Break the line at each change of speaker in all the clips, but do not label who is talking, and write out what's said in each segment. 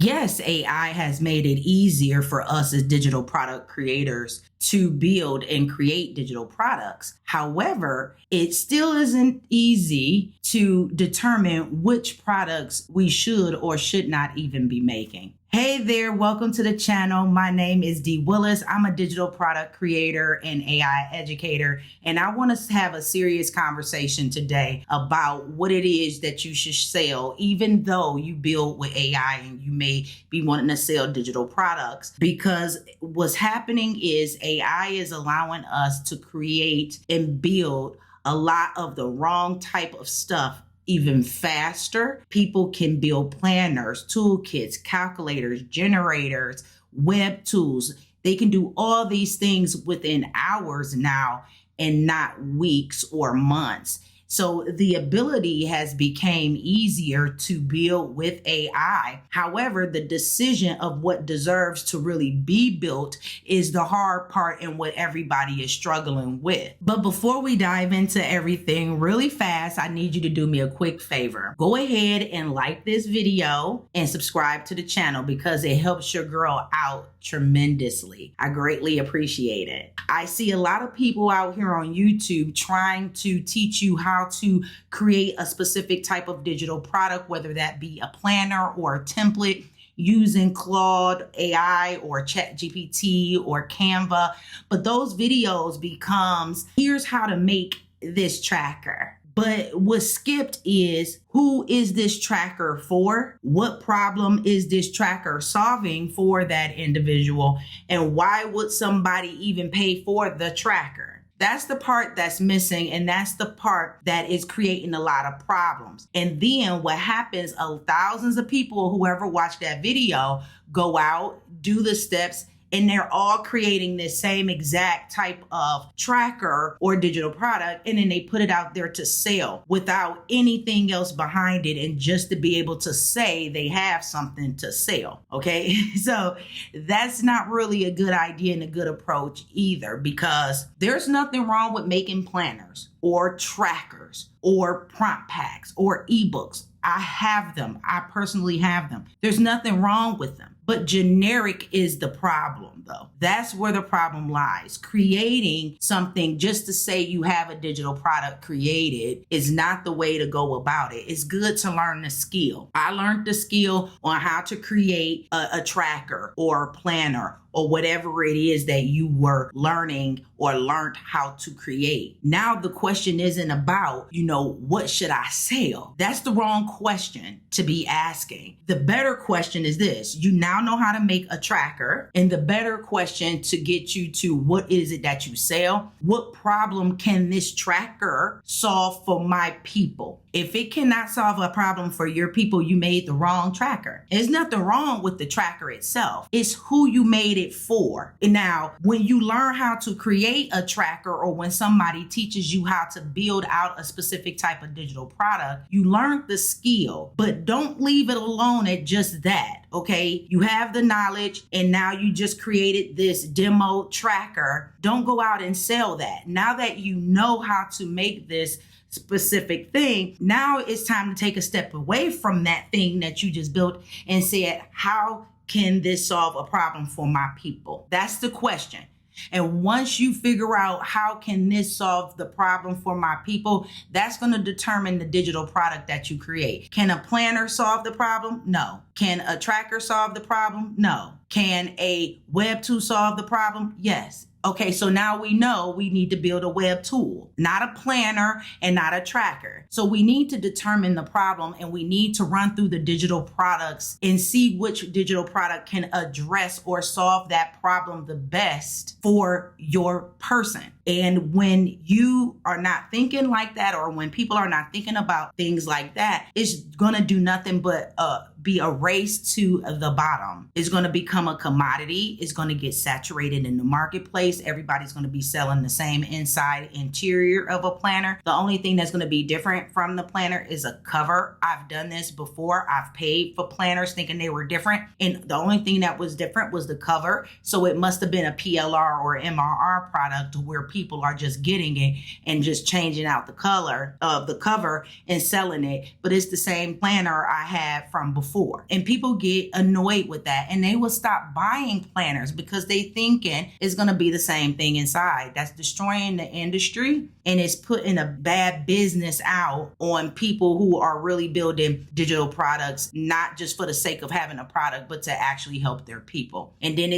Yes, AI has made it easier for us as digital product creators to build and create digital products. However, it still isn't easy to determine which products we should or should not even be making. Hey there, welcome to the channel. My name is Willis. I'm a digital product creator and AI educator, and I want to have a serious conversation today about what it is that you should sell, even though you build with AI and you may be wanting to sell digital products. Because what's happening is AI is allowing us to create and build a lot of the wrong type of stuff even faster. People can build planners, toolkits, calculators, generators, web tools. They can do all these things within hours now and not weeks or months. So the ability has become easier to build with AI. However, the decision of what deserves to really be built is the hard part and what everybody is struggling with. But before we dive into everything really fast, I need you to do me a quick favor. Go ahead and like this video and subscribe to the channel because it helps your girl out tremendously. I greatly appreciate it. I see a lot of people out here on YouTube trying to teach you how to create a specific type of digital product, whether that be a planner or a template using Claude AI or ChatGPT or Canva. But those videos becomes, here's how to make this tracker. But what's skipped is, who is this tracker for? What problem is this tracker solving for that individual? And why would somebody even pay for the tracker? That's the part that's missing, and that's the part that is creating a lot of problems. And then what happens, thousands of people, whoever watched that video, go out, do the steps, and they're all creating this same exact type of tracker or digital product, and then they put it out there to sell without anything else behind it, and just to be able to say they have something to sell, okay? So that's not really a good idea and a good approach either, because there's nothing wrong with making planners or trackers or prompt packs or ebooks. I have them. I personally have them. There's nothing wrong with them. But generic is the problem, though. That's where the problem lies. Creating something just to say you have a digital product created is not the way to go about it. It's good to learn the skill. I learned the skill on how to create a tracker or a planner or whatever it is that you were learning or learned how to create. Now the question isn't about, what should I sell? That's the wrong question to be asking. The better question is this: you now know how to make a tracker, and the better question to get you to what is it that you sell? What problem can this tracker solve for my people? If it cannot solve a problem for your people, you made the wrong tracker. There's nothing wrong with the tracker itself. It's who you made it for. And now, when you learn how to create a tracker, or when somebody teaches you how to build out a specific type of digital product, you learned the skill, but don't leave it alone at just that, okay? You have the knowledge, and now you just created this demo tracker. Don't go out and sell that. Now that you know how to make this specific thing, now it's time to take a step away from that thing that you just built and said, how can this solve a problem for my people? That's the question. And once you figure out how can this solve the problem for my people, that's going to determine the digital product that you create. Can a planner solve the problem? No. Can a tracker solve the problem? No. Can a web tool solve the problem? Yes. Okay, so now we know we need to build a web tool, not a planner and not a tracker. So we need to determine the problem, and we need to run through the digital products and see which digital product can address or solve that problem the best for your person. And when you are not thinking like that, or when people are not thinking about things like that, it's going to do nothing but be a race to the bottom. It's going to become a commodity. It's going to get saturated in the marketplace. Everybody's going to be selling the same inside interior of a planner. The only thing that's going to be different from the planner is a cover. I've done this before. I've paid for planners thinking they were different, and the only thing that was different was the cover. So it must have been a PLR or MRR product where people are just getting it and just changing out the color of the cover and selling it. But it's the same planner I had from before before. And people get annoyed with that and they will stop buying planners because they thinking it's going to be the same thing inside. That's destroying the industry and it's putting a bad business out on people who are really building digital products, not just for the sake of having a product, but to actually help their people. And then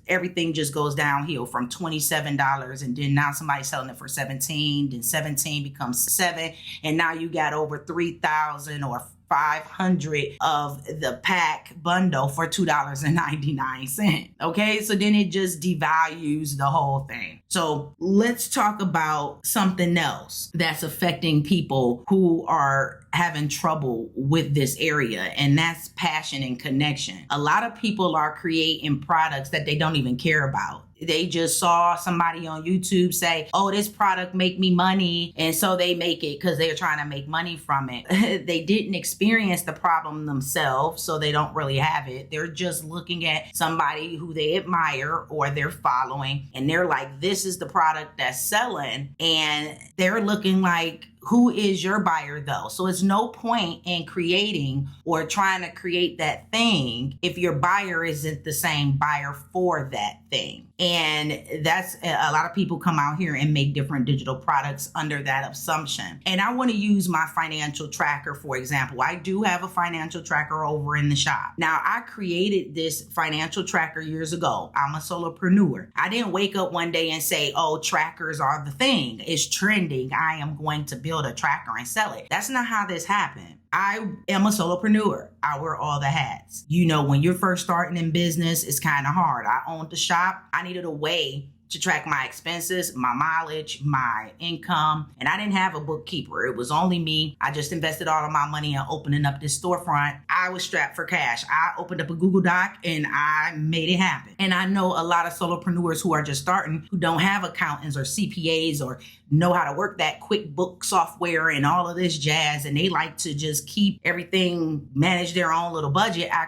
everything just goes downhill from $27 and then now somebody's selling it for $17, then 17 becomes $7, and now you got over 3,000 or 500 of the pack bundle for $2.99. Okay, so then it just devalues the whole thing. So let's talk about something else that's affecting people who are having trouble with this area, and that's passion and connection. A lot of people are creating products that they don't even care about. They just saw somebody on YouTube say, oh, this product make me money. And so they make it because they're trying to make money from it. They didn't experience the problem themselves, so they don't really have it. They're just looking at somebody who they admire or they're following, and they're like, this is the product that's selling. And they're looking like, who is your buyer though? So it's no point in creating or trying to create that thing if your buyer isn't the same buyer for that thing. And that's a lot of people come out here and make different digital products under that assumption. And I want to use my financial tracker, for example. I do have a financial tracker over in the shop. Now, I created this financial tracker years ago. I'm a solopreneur. I didn't wake up one day and say, oh, trackers are the thing. It's trending. I am going to build a tracker and sell it. That's not how this happened. I am a solopreneur. I wear all the hats. You know, when you're first starting in business, it's kind of hard. I owned the shop. I needed a way to track my expenses, my mileage, my income. And I didn't have a bookkeeper. It was only me. I just invested all of my money in opening up this storefront. I was strapped for cash. I opened up a Google Doc and I made it happen. And I know a lot of solopreneurs who are just starting, who don't have accountants or CPAs or know how to work that QuickBooks software and all of this jazz. And they like to just keep everything, manage their own little budget. I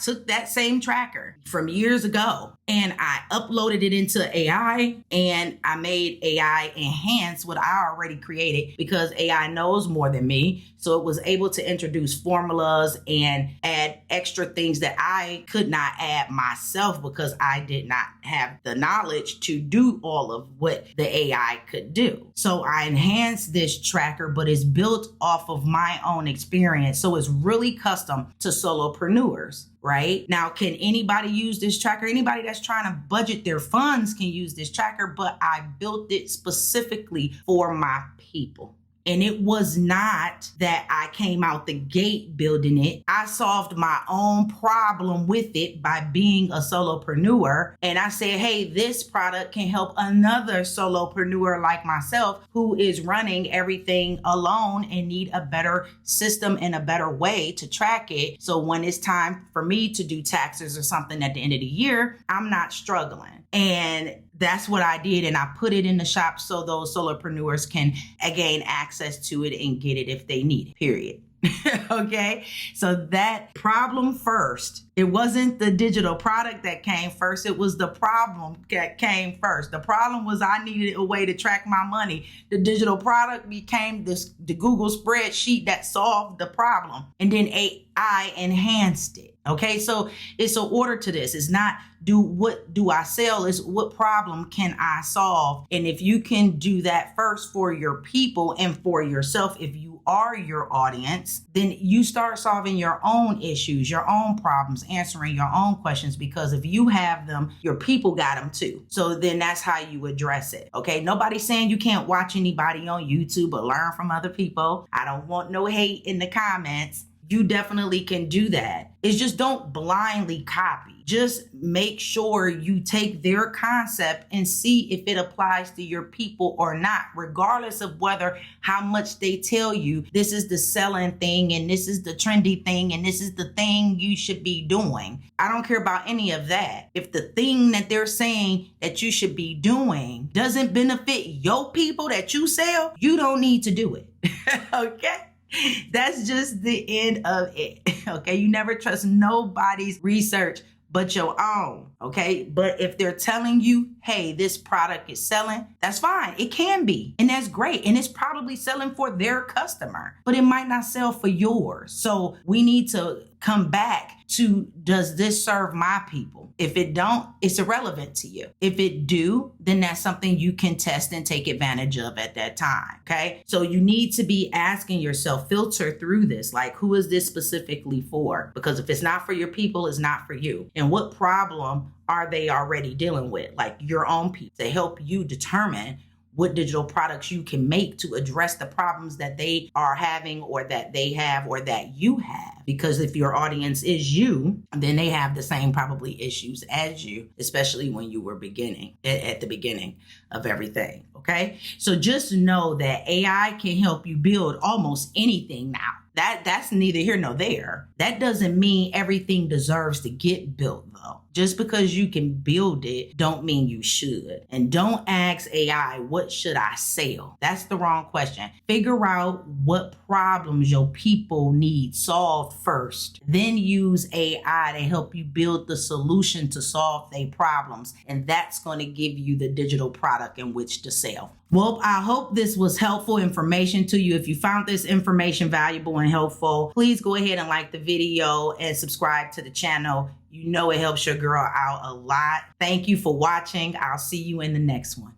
took that same tracker from years ago and I uploaded it into AI and I made AI enhance what I already created because AI knows more than me. So it was able to introduce formulas and add extra things that I could not add myself because I did not have the knowledge to do all of what the AI could do. So I enhanced this tracker, but it's built off of my own experience. So it's really custom to solopreneurs. Right? Now, can anybody use this tracker? Anybody that's trying to budget their funds can use this tracker, but I built it specifically for my people. And it was not that I came out the gate building it. I solved my own problem with it by being a solopreneur. And I said, hey, this product can help another solopreneur like myself who is running everything alone and need a better system and a better way to track it. So when it's time for me to do taxes or something at the end of the year, I'm not struggling. And that's what I did. And I put it in the shop so those solopreneurs can gain access to it and get it if they need it, period. Okay. So that problem first, it wasn't the digital product that came first. It was the problem that came first. The problem was I needed a way to track my money. The digital product became the Google spreadsheet that solved the problem. And then AI enhanced it. Okay, so it's an order to this. It's not what do I sell? It's what problem can I solve? And if you can do that first for your people and for yourself, if you are your audience, then you start solving your own issues, your own problems, answering your own questions, because if you have them, your people got them too. So then that's how you address it. Okay, nobody's saying you can't watch anybody on YouTube or learn from other people. I don't want no hate in the comments. You definitely can do that. It's just don't blindly copy. Just make sure you take their concept and see if it applies to your people or not, regardless of how much they tell you this is the selling thing and this is the trendy thing and this is the thing you should be doing. I don't care about any of that. If the thing that they're saying that you should be doing doesn't benefit your people that you sell, you don't need to do it. Okay? That's just the end of it. Okay. You never trust nobody's research but your own. Okay. But if they're telling you, hey, this product is selling, that's fine. It can be. And that's great. And it's probably selling for their customer, but it might not sell for yours. So we need to come back to, does this serve my people? If it don't, it's irrelevant to you. If it do, then that's something you can test and take advantage of at that time. Okay. So you need to be asking yourself, filter through this, like, who is this specifically for? Because if it's not for your people, it's not for you. And what problem are they already dealing with? Like your own people, to help you determine what digital products you can make to address the problems that they are having, or that they have, or that you have. Because if your audience is you, then they have the same probably issues as you, especially when you were at the beginning of everything. Okay. So just know that AI can help you build almost anything now. That's neither here nor there. That doesn't mean everything deserves to get built, though. Just because you can build it don't mean you should. And don't ask AI, what should I sell? That's the wrong question. Figure out what problems your people need solved first. Then use AI to help you build the solution to solve their problems. And that's going to give you the digital product in which to sell. Well, I hope this was helpful information to you. If you found this information valuable and helpful, please go ahead and like the video and subscribe to the channel. You know it helps your girl out a lot. Thank you for watching. I'll see you in the next one.